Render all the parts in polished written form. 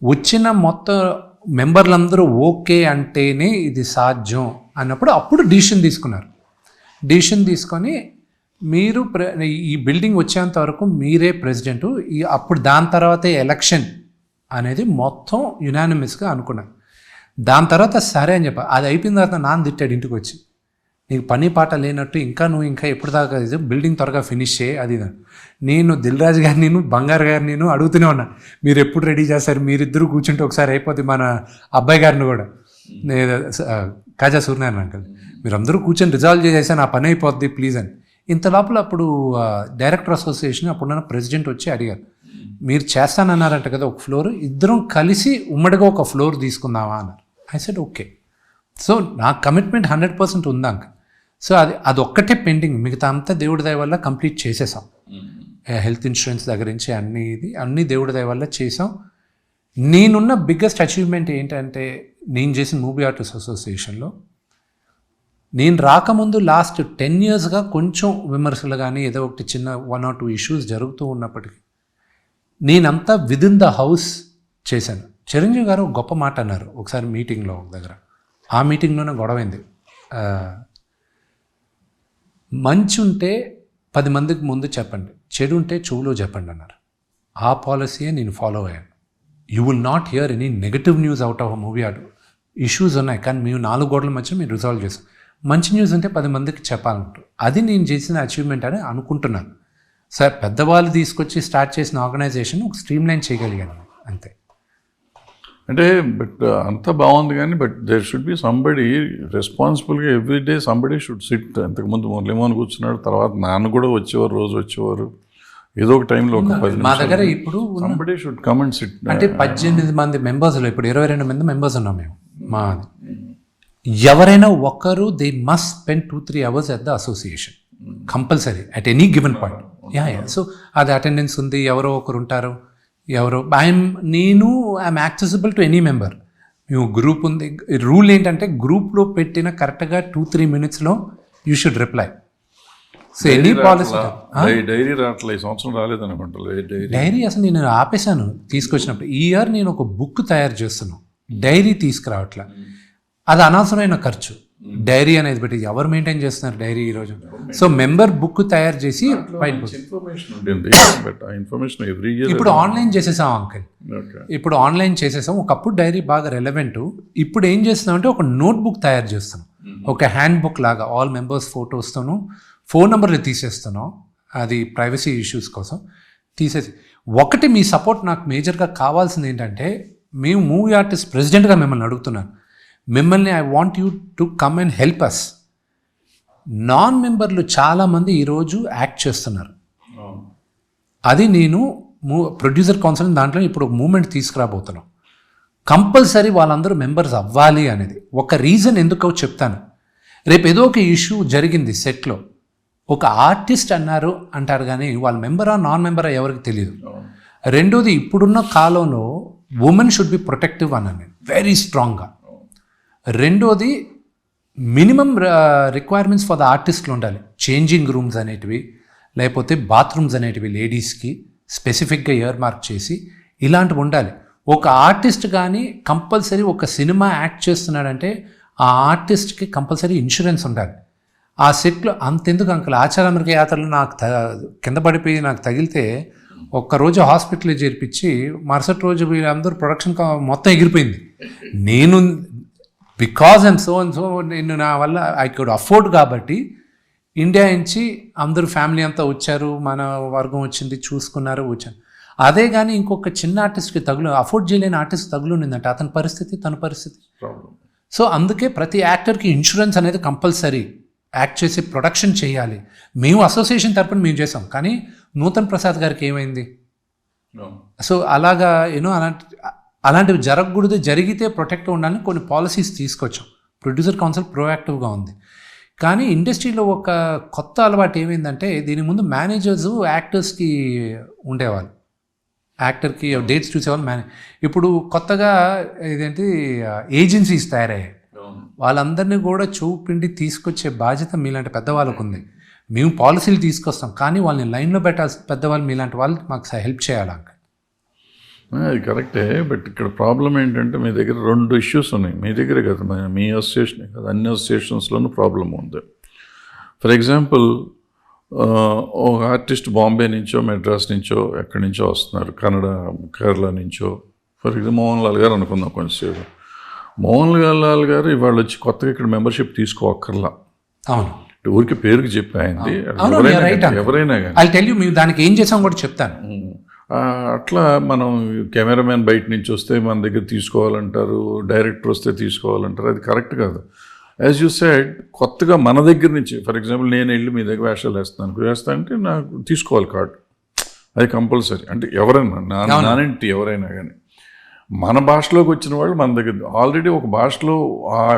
వచ్చిన మొత్తం మెంబర్లందరూ ఓకే అంటేనే ఇది సాధ్యం అన్నప్పుడు అప్పుడు డిసిషన్ తీసుకున్నారు. డిసిషన్ తీసుకొని మీరు ఈ బిల్డింగ్ వచ్చేంత వరకు మీరే ప్రెసిడెంటు, అప్పుడు దాని తర్వాతే ఎలక్షన్ అనేది మొత్తం యునానిమస్గా అనుకున్నారు. దాని తర్వాత సరే అని చెప్పి అది అయిపోయిన తర్వాత నాన్న తిట్టాడు ఇంటికి వచ్చి, నీకు పని పాట లేనట్టు నువ్వు ఇంకా ఎప్పుడు దాకా బిల్డింగ్ త్వరగా ఫినిష్ చేయి అది. నేను దిల్ రాజు గారిని బంగారు గారిని అడుగుతూనే ఉన్నాను, మీరు ఎప్పుడు రెడీ చేస్తారు, మీరిద్దరూ కూర్చుంటే ఒకసారి అయిపోతుంది. మన అబ్బాయి గారిని కూడా కాజా సూర్యనారాయణ అంకల్, మీరందరూ కూర్చొని రిజాల్వ్ చేసేసాను, ఆ పని అయిపోద్ది ప్లీజ్ అని. ఇంత లోపల అప్పుడు డైరెక్టర్ అసోసియేషన్ అప్పుడున్న ప్రెసిడెంట్ వచ్చి అడిగారు, మీరు చేస్తానన్నారంట కదా ఒక ఫ్లోర్, ఇద్దరం కలిసి ఉమ్మడిగా ఒక ఫ్లోర్ తీసుకుందామా అన్నారు. I said okay. సో నా కమిట్మెంట్ 100% ఉంది అంకల్. సో అది ఒక్కటే పెండింగ్, మిగతా అంతా దేవుడి దయ వల్ల కంప్లీట్ చేసేసాం. హెల్త్ ఇన్సూరెన్స్ దగ్గర నుంచి అన్నీ దేవుడి దయ వల్ల చేసాం. నేనున్న బిగ్గెస్ట్ అచీవ్మెంట్ ఏంటంటే, నేను చేసిన మూవీ ఆర్టిస్ట్ అసోసియేషన్లో నేను రాకముందు లాస్ట్ 10 yearsగా కొంచెం విమర్శలు కానీ ఏదో ఒకటి చిన్న 1 or 2 issues జరుగుతూ ఉన్నప్పటికీ నేనంతా విదిన్ ద హౌస్ చేశాను. చిరంజీవి గారు ఒక గొప్ప మాట అన్నారు ఒకసారి మీటింగ్లో ఒక దగ్గర, ఆ మీటింగ్లోనే గొడవైంది. మంచి ఉంటే 10 మందికి ముందు చెప్పండి, చెడు ఉంటే చెవులో చెప్పండి అన్నారు. ఆ పాలసీయే నేను ఫాలో అయ్యాను. You will not here any negative news out of movie art. Issues ఉన్నాయి కానీ మేము 4 గోడల మధ్య మీరు రిజాల్వ్ చేస్తాం. మంచి న్యూస్ ఉంటే 10 మందికి చెప్పాలంటారు. అది నేను చేసిన అచీవ్మెంట్ అని అనుకుంటున్నాను. సార్ పెద్దవాళ్ళు తీసుకొచ్చి స్టార్ట్ చేసిన ఆర్గనైజేషన్ ఒక స్ట్రీమ్ లైన్ చేయగలిగాను అంతే. అంటే బట్ అంతా బాగుంది కానీ but there should be somebody రెస్పాన్సిబుల్గా ఎవ్రీడే సంబడి షుడ్ సిట్. అంతకుముందు మురళీమోహన్ కూర్చున్నాడు, తర్వాత నాన్న కూడా వచ్చేవారు, రోజు వచ్చేవారు ఏదో ఒక టైంలో ఒక 10 మా దగ్గర ఇప్పుడు somebody should come and SIT. అంటే 18 మంది మెంబర్స్లో ఇప్పుడు 22 మంది మెంబర్స్ ఉన్నాం మేము. మా ఎవరైనా ఒక్కరు they must spend 2-3 hours at the association compulsory at any given point. So అది అటెండెన్స్ ఉంది, ఎవరో ఒకరు ఉంటారు, నేను I'm accessible to any member. మేము గ్రూప్ ఉంది, రూల్ ఏంటంటే గ్రూప్లో పెట్టిన కరెక్ట్గా 2-3 minutesలో you should reply. So any policy diary రావట్లేదు, ఈ సంవత్సరం రాలేదనుకుంటా డైరీ. అసలు నేను ఆపేశాను తీసుకొచ్చినప్పుడు. ఈ ఇయర్ నేను ఒక బుక్ తయారు చేస్తున్నాను, డైరీ తీసుకురావట్లా. అది అనవసరమైన ఖర్చు. డైరీ అనేది పెట్టి ఎవరు మెయింటైన్ చేస్తున్నారు డైరీ ఈరోజు? సో మెంబర్ బుక్ తయారు చేసి ఇప్పుడు ఆన్లైన్ చేసేసాం అంకల్. ఇప్పుడు ఆన్లైన్ చేసేసాం. ఒకప్పుడు డైరీ బాగా రెలవెంట్. ఇప్పుడు ఏం చేస్తున్నాం అంటే ఒక నోట్ బుక్ తయారు చేస్తున్నాం, ఒక హ్యాండ్ బుక్ లాగా ఆల్ మెంబర్స్ ఫోటోస్తోను ఫోన్ నెంబర్లు తీసేస్తున్నాం. అది ప్రైవసీ ఇష్యూస్ కోసం తీసేసి. ఒకటి మీ సపోర్ట్ నాకు మేజర్గా కావాల్సింది ఏంటంటే, మేము మూవీ ఆర్టిస్ట్ ప్రెసిడెంట్గా మిమ్మల్ని అడుగుతున్నాను, మిమ్మల్ని I want you to come and help us. Non మెంబర్లు చాలామంది ఈరోజు యాక్ట్ చేస్తున్నారు. అది నేను ప్రొడ్యూసర్ కౌన్సిల్ దాంట్లో ఇప్పుడు ఒక మూమెంట్ తీసుకురాబోతున్నాం. కంపల్సరీ వాళ్ళందరూ మెంబర్స్ అవ్వాలి అనేది ఒక రీజన్ ఎందుకో చెప్తాను. రేపు ఏదో ఒక ఇష్యూ జరిగింది సెట్లో, ఒక ఆర్టిస్ట్ అన్నారు అంటారు కానీ వాళ్ళ మెంబరా నాన్ మెంబరా ఎవరికి తెలియదు. రెండోది, ఇప్పుడున్న కాలంలో ఉమెన్ షుడ్ బి ప్రొటెక్టివ్ అన్నాను నేను వెరీ స్ట్రాంగ్గా. రెండోది, మినిమం రిక్వైర్మెంట్స్ ఫర్ ద ఆర్టిస్ట్లు ఉండాలి. చేంజింగ్ రూమ్స్ అనేటివి, లేకపోతే బాత్రూమ్స్ అనేటివి లేడీస్కి స్పెసిఫిక్గా ఇయర్ మార్క్ చేసి ఇలాంటివి ఉండాలి. ఒక ఆర్టిస్ట్ కానీ కంపల్సరీ ఒక సినిమా యాక్ట్ చేస్తున్నాడంటే ఆ ఆర్టిస్ట్కి కంపల్సరీ ఇన్సూరెన్స్ ఉండాలి. ఆ సెట్లో అంతెందుకు అంకల్, ఆచార్య యాత్రలో నాకు కింద పడిపోయి నాకు తగిలితే ఒక్కరోజు హాస్పిటల్లో చేర్పించి మరుసటి రోజు వీళ్ళందరూ ప్రొడక్షన్ మొత్తం ఎగిరిపోయింది. నేను because and so and so నేను నా వల్ల ఐ కుడ్ అఫోర్డ్ కాబట్టి ఇండియా నుంచి అందరూ ఫ్యామిలీ అంతా వచ్చారు, మన వర్గం వచ్చింది, చూసుకున్నారు, వచ్చాను. అదే కానీ ఇంకొక చిన్న ఆర్టిస్ట్కి అఫోర్డ్ చేయలేని ఆర్టిస్ట్ తగులుండిందంటే అతని పరిస్థితి తన పరిస్థితి. సో అందుకే ప్రతి యాక్టర్కి ఇన్సూరెన్స్ అనేది కంపల్సరీ. యాక్ట్ చేసి ప్రొడక్షన్ చేయాలి. మేము అసోసియేషన్ తరపున మేము చేసాం, కానీ నూతన్ ప్రసాద్ గారికి ఏమైంది? సో అలాగా అలాంటివి జరగకూడదు. జరిగితే ప్రొటెక్ట్ ఉండాలని కొన్ని పాలసీస్ తీసుకొచ్చాం. ప్రొడ్యూసర్ కౌన్సిల్ ప్రోయాక్టివ్గా ఉంది. కానీ ఇండస్ట్రీలో ఒక కొత్త అలవాటు ఏమైందంటే, దీని ముందు మేనేజర్స్ యాక్టర్స్కి ఉండేవాళ్ళు, యాక్టర్కి డేట్స్ చూసేవాళ్ళు. ఇప్పుడు కొత్తగా ఇదేంటి ఏజెన్సీస్ తయారయ్యాయి. వాళ్ళందరినీ కూడా చూపిండి తీసుకొచ్చే బాధ్యత మీలాంటి పెద్దవాళ్ళకు ఉంది. మేము పాలసీలు తీసుకొస్తాం కానీ వాళ్ళని లైన్లో పెట్టాల్సిన పెద్దవాళ్ళు మీలాంటి వాళ్ళు మాకు హెల్ప్ చేయాలి. అది కరెక్టే. బట్ ఇక్కడ ప్రాబ్లం ఏంటంటే మీ దగ్గర 2 ఇష్యూస్ ఉన్నాయి. మీ దగ్గరే కదా, మీ అసోసియేషనే కదా, అన్ని అసోసియేషన్స్లోనూ ప్రాబ్లం ఉంది. ఫర్ ఎగ్జాంపుల్ ఒక ఆర్టిస్ట్ బాంబే నుంచో మెడ్రాస్ నుంచో ఎక్కడి నుంచో వస్తున్నారు, కేరళ నుంచో. ఫర్ ఎగ్జాంపుల్ మోహన్ లాల్ గారు అనుకుందాం కొంచెంసేపు. మోహన్ లాల్ గారు ఇవాళ వచ్చి కొత్తగా ఇక్కడ మెంబర్షిప్ తీసుకోక్కర్లా. అవును, ఊరికి పేరుకి చెప్పాయింది. ఎవరైనా కానీ ఐ టెల్ యూ, మేము దానికి ఏం చేసాం కూడా చెప్తాను. అట్లా మనం కెమెరామెన్ బయట నుంచి వస్తే మన దగ్గర తీసుకోవాలంటారు, డైరెక్టర్ వస్తే తీసుకోవాలంటారు. అది కరెక్ట్ కాదు. యాజ్ యూ సెడ్, కొత్తగా మన దగ్గర నుంచి, ఫర్ ఎగ్జాంపుల్ నేను వెళ్ళి మీ దగ్గర వేషాలు వేస్తా అంటే నాకు తీసుకోవాలి కార్డు. అది కంపల్సరీ. అంటే ఎవరైనా నానేంటి ఎవరైనా కానీ మన భాషలోకి వచ్చిన వాళ్ళు మన దగ్గర ఆల్రెడీ ఒక భాషలో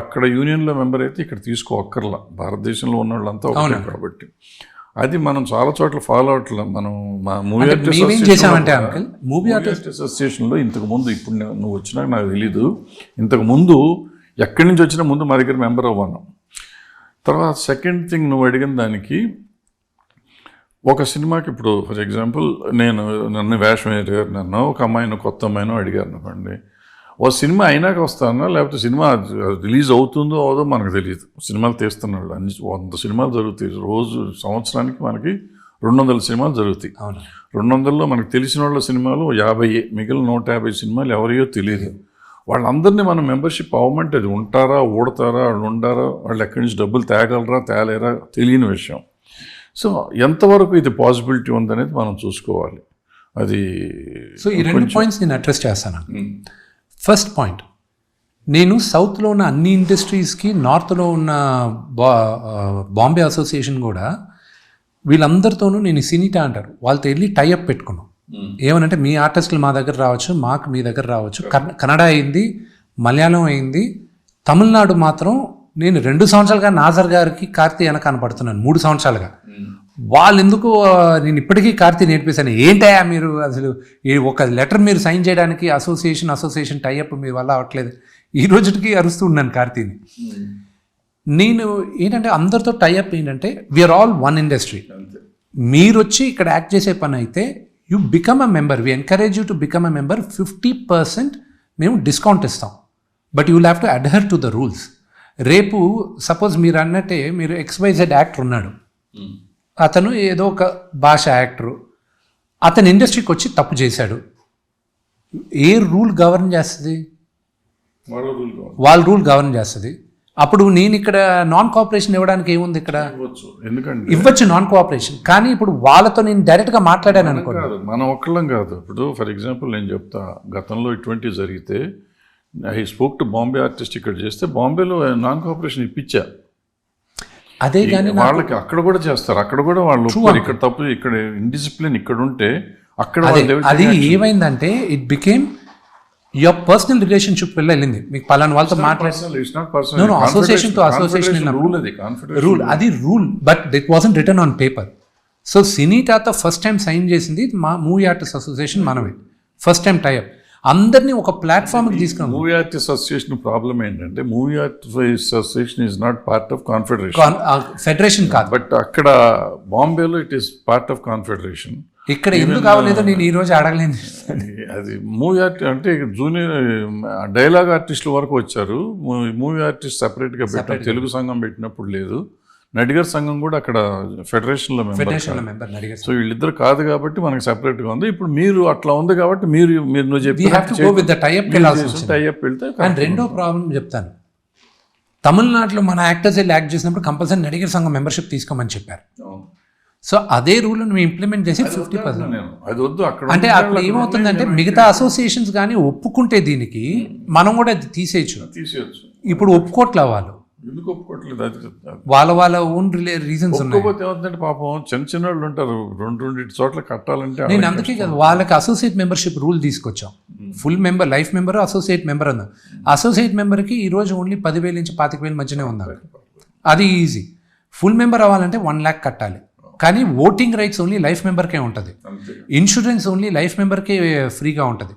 అక్కడ యూనియన్లో మెంబర్ అయితే ఇక్కడ తీసుకోక్కర్లా. భారతదేశంలో ఉన్న వాళ్ళంతా ఒకటే కాబట్టి అది మనం చాలా చోట్ల ఫాలో అవట్లేదు. మనం మా మూవీ ఆర్టిస్ట్ అసోసియేషన్లో ఇంతకుముందు, ఇప్పుడు నువ్వు వచ్చినాక నాకు తెలీదు, ఇంతకుముందు ఎక్కడి నుంచి వచ్చినా ముందు మా దగ్గర మెంబర్ అవ్వను. తర్వాత సెకండ్ థింగ్, నువ్వు అడిగిన దానికి, ఒక సినిమాకి ఇప్పుడు ఫర్ ఎగ్జాంపుల్ నన్ను వేషం వేయగారు, నన్ను ఒక అమ్మాయిని కొత్త అమ్మాయినో అడిగారు అనుకోండి, ఓ సినిమా అయినాక వస్తానా లేకపోతే సినిమా రిలీజ్ అవుతుందో అవదో మనకు తెలియదు. సినిమాలు తీస్తున్నాడు, 100 సినిమాలు జరుగుతాయి రోజు. సంవత్సరానికి మనకి 200 సినిమాలు జరుగుతాయి. 200లో మనకు తెలిసిన వాళ్ళ సినిమాలు 50, మిగిలిన 150 సినిమాలు ఎవరియో తెలియదు. వాళ్ళందరినీ మనం మెంబర్షిప్ అవ్వమంటే అది ఉంటారా, ఊడతారా, వాళ్ళు ఉండారా, వాళ్ళు ఎక్కడి నుంచి డబ్బులు తేగలరా తేలేరా తెలియని విషయం. సో ఎంతవరకు ఇది పాసిబిలిటీ ఉందనేది మనం చూసుకోవాలి. అది సో ఈ 2 పాయింట్స్ నేను అడ్రస్ చేస్తాను. ఫస్ట్ పాయింట్, నేను సౌత్లో ఉన్న అన్ని ఇండస్ట్రీస్కి, నార్త్లో ఉన్న బాంబే అసోసియేషన్ కూడా వీళ్ళందరితోనూ నేను సినిటా అంటారు, వాళ్ళతో వెళ్ళి టైఅప్ పెట్టుకున్నాం. ఏమనంటే మీ ఆర్టిస్టులు మా దగ్గర రావచ్చు, మాకు మీ దగ్గర రావచ్చు. కన్నడ అయింది, మలయాళం అయింది, తమిళనాడు మాత్రం నేను 2 సంవత్సరాలుగా నాజర్ గారికి కార్తీ వెనక కనపడుతున్నాను, 3 సంవత్సరాలుగా. వాళ్ళు ఎందుకు, నేను ఇప్పటికీ కార్తీ నేర్పిస్తాను. ఏంటయా మీరు అసలు ఒక లెటర్ మీరు సైన్ చేయడానికి అసోసియేషన్ టైఅప్ మీ వల్ల అవ్వట్లేదు, ఈ రోజుకి అరుస్తూ ఉన్నాను కార్తీని. నేను ఏంటంటే అందరితో టైఅప్ ఏంటంటే వీఆర్ ఆల్ వన్ ఇండస్ట్రీ. మీరు వచ్చి ఇక్కడ యాక్ట్ చేసే పని అయితే you become a member, we encourage you to become a member. 50% మేము డిస్కౌంట్ ఇస్తాం, but you will have to adhere to the rules. రేపు సపోజ్ మీరు అన్నట్టే, మీరు XYZ యాక్టర్ ఉన్నాడు, అతను ఏదో ఒక భాష యాక్టరు, అతని ఇండస్ట్రీకి వచ్చి తప్పు చేశాడు, ఏ రూల్ గవర్న్ చేస్తుంది? వాళ్ళ రూల్ గవర్న్ చేస్తుంది. అప్పుడు నేను ఇక్కడ నాన్ కోఆపరేషన్ ఇవ్వడానికి ఏముంది? ఇక్కడ ఇవ్వచ్చు నాన్ కోఆపరేషన్, కానీ ఇప్పుడు వాళ్ళతో నేను డైరెక్ట్గా మాట్లాడాను అనుకో. మనం ఒక్కళ్ళం కాదు. ఇప్పుడు ఫర్ ఎగ్జాంపుల్ నేను చెప్తా, గతంలో ఇటువంటివి జరిగితే I spoke to Bombay artist ఇక్కడ చేస్తే బాంబేలో నాన్ కోఆపరేషన్ ఇప్పించా. అదే కానీ వాళ్ళకి అక్కడ కూడా చేస్తారు, అక్కడ కూడా వాళ్ళు ఇక్కడ తప్పు, ఇక్కడ ఇండిసిప్లిన్ ఇక్కడ ఉంటే అక్కడ అది ఏమైందంటే it became your personal relationship వెళ్ళింది. మీకు పలానా వాళ్ళతో మాట్లాడారు, అసోసియేషన్ టు అసోసియేషన్ రూల్, అది rule, but it wasn't written on paper. So సినీటాతో ఫస్ట్ టైం సైన్ చేసింది మా మూవీ ఆర్టిస్ట్ అసోసియేషన్, మనమే ఫస్ట్ టైం టైఅప్. అందరినీ ఒక ప్లాట్ఫామ్కి తీసుకున్నాం. మూవీ ఆర్టిస్ట్ అసోసియేషన్ ప్రాబ్లం ఏంటంటే movie artist association is not part of confederation. Federation కాదు, బట్ అక్కడ బాంబేలో it is part of confederation. ఇక్కడ ఎందుకు కావలేదో నేను ఈ రోజు అడగలేదు. అది మూవీ ఆర్టిస్ట్ అంటే జూనియర్ డైలాగ్ ఆర్టిస్టుల వరకు వచ్చారు. మూవీ ఆర్టిస్ట్ సెపరేట్గా పెట్టారు, తెలుగు సంఘం పెట్టినప్పుడు లేదు. నడిగర్ సంఘం కూడా అక్కడ ఫెడరేషన్లో మెంబర్. సో వీళ్ళిద్దరు కాదు కాబట్టి మనకి సెపరేట్గా ఉంది. ఇప్పుడు మీరు అట్లా ఉంది కాబట్టి మీరు నువ్వు చెప్పి టైఅప్ వెళ్తే. అండ్ రెండో ప్రాబ్లం చెప్తాను, తమిళనాడులో మన యాక్టర్స్ వెళ్ళి యాక్ట్ చేసినప్పుడు కంపల్సరీ నడిగర్ సంఘం మెంబర్షిప్ తీసుకోమని చెప్పారు. సో అదే రూల్ మేము ఇంప్లిమెంట్ చేసి 50% అది వద్దు. అంటే అక్కడ ఏమవుతుందంటే మిగతా అసోసియేషన్స్ కానీ ఒప్పుకుంటే దీనికి మనం కూడా అది తీసేయచ్చు. ఇప్పుడు ఒప్పుకోట్లే వాళ్ళు. ఎందుకు ఒప్పుకోవట్లేదు? వాళ్ళ ఓన్ రీజన్స్ ఉన్నాయి. ఏమంటే పాపం చిన్న వాళ్ళు ఉంటారు, 2 చోట్ల కట్టాలంటే. నేను అందుకే కదా వాళ్ళకి అసోసియేట్ మెంబర్షిప్ రూల్ తీసుకొచ్చాం. Full member, life member, associate member అన్నా. అసోసియేట్ మెంబర్కి ఈరోజు ఓన్లీ 10,000 నుంచి 25,000 మధ్యనే ఉంది. అది ఈజీ. ఫుల్ మెంబర్ అవ్వాలంటే 1 lakh కట్టాలి. కానీ ఓటింగ్ రైట్స్ ఓన్లీ లైఫ్ మెంబర్కే ఉంటుంది. ఇన్సూరెన్స్ ఓన్లీ లైఫ్ మెంబర్కే ఫ్రీగా ఉంటుంది.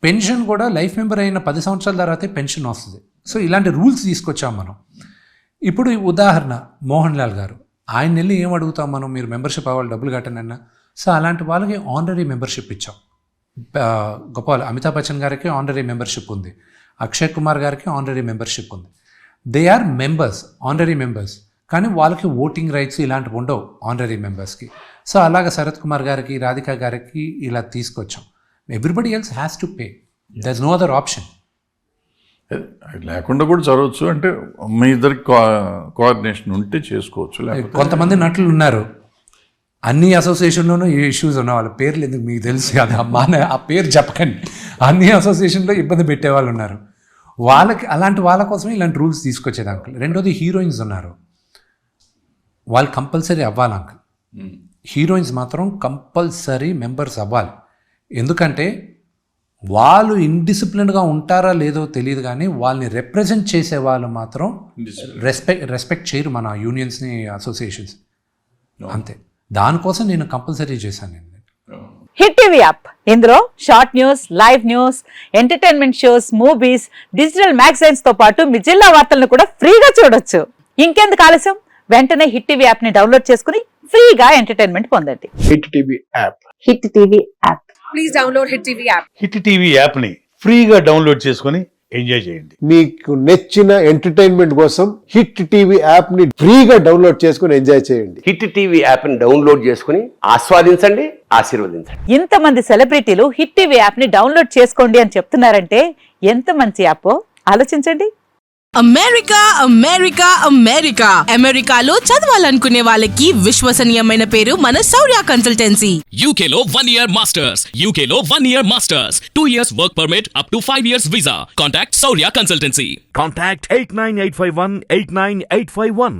పెన్షన్ కూడా లైఫ్ మెంబర్ అయిన 10 సంవత్సరాల తర్వాతే పెన్షన్ వస్తుంది. సో ఇలాంటి రూల్స్ తీసుకొచ్చాం మనం. ఇప్పుడు ఉదాహరణ మోహన్ లాల్ గారు, ఆయన వెళ్ళి ఏం అడుగుతాం మనం, మీరు మెంబర్షిప్ అవ్వాలి, డబ్బులు కట్టనన్నా. సో అలాంటి వాళ్ళకి ఆనరీ మెంబర్షిప్ ఇచ్చాం. గొప్ప అమితాబ్ బచ్చన్ గారికి ఆనరీ మెంబర్షిప్ ఉంది, అక్షయ్ కుమార్ గారికి ఆనరీ మెంబర్షిప్ ఉంది. They are members, honorary members, కానీ వాళ్ళకి ఓటింగ్ రైట్స్ ఇలాంటివి ఉండవు ఆనరీ మెంబర్స్కి. సో అలాగ శరత్ కుమార్ గారికి, రాధిక గారికి ఇలా తీసుకొచ్చాం. Everybody else has to pay, there is no other option. లేకుండా కూడా జరగచ్చు, అంటే మీ ఇద్దరికి కోఆర్డినేషన్ ఉంటే చేసుకోవచ్చు. లేకపోతే కొంతమంది నటులు ఉన్నారు అన్ని అసోసియేషన్లోనూ ఈ ఇష్యూస్ ఉన్న వాళ్ళ పేర్లు ఎందుకు మీకు తెలుసు కదా, ఆ పేరు చెప్పకండి. అన్ని అసోసియేషన్లో ఇబ్బంది పెట్టే వాళ్ళు ఉన్నారు. వాళ్ళకి అలాంటి వాళ్ళ కోసమే ఇలాంటి రూల్స్ తీసుకొచ్చేది అంకుల్. రెండోది హీరోయిన్స్ ఉన్నారు, వాళ్ళు కంపల్సరీ అవ్వాలి అంకుల్. హీరోయిన్స్ మాత్రం కంపల్సరీ మెంబర్స్ అవ్వాలి. ఎందుకంటే వాళ్ళు ఇండిసిప్లిన్గా ఉంటారా లేదో తెలియదు, కానీ వాళ్ళని రిప్రజెంట్ చేసే వాళ్ళు మాత్రం రెస్పెక్ట్ చేయరు మన యూనియన్స్ని, అసోసియేషన్స్. అంతే, దానికోసం నేను కంపల్సరీ చేశాను. హిట్ టీవీ యాప్, ఇందులో short news, live news, entertainment shows, movies, digital magazines తో పాటు మీ జిల్లా వార్తలను కూడా ఫ్రీగా చూడొచ్చు. ఇంకెందుకు ఆలస్యం, వెంటనే హిట్ టీవీ యాప్ ని డౌన్లోడ్ చేసుకుని ఫ్రీగా ఎంటర్టైన్మెంట్ పొందండి. Hit TV app. Hit TV app. Please download Hit TV app. Hit TV app ని ఫ్రీగా డౌన్లోడ్ చేసుకొని ఎంజాయ్ చేయండి. మీకు నచ్చిన ఎంటర్టైన్మెంట్ కోసం హిట్ టీవీ యాప్ ని ఫ్రీగా డౌన్లోడ్ చేసుకుని ఎంజాయ్ చేయండి. హిట్ టీవీ యాప్ ని డౌన్లోడ్ చేసుకుని ఆస్వాదించండి, ఆశీర్వదించండి. ఇంతమంది సెలబ్రిటీలు హిట్ టీవీ యాప్ ని డౌన్లోడ్ చేసుకోండి అని చెప్తున్నారంటే ఎంత మంచి యాప్ ఆలోచించండి. అమెరికా అమెరికా అమెరికా అమెరికాలో చదవాలనుకునే వాళ్ళకి విశ్వసనీయమైన పేరు మన శౌర్య కన్సల్టెన్సీ. UK లో 1 year masters, UK లో 1 year masters, 2 years work permit up to 5 years visa. Contact Saurya Consultancy. Contact 89851 89851.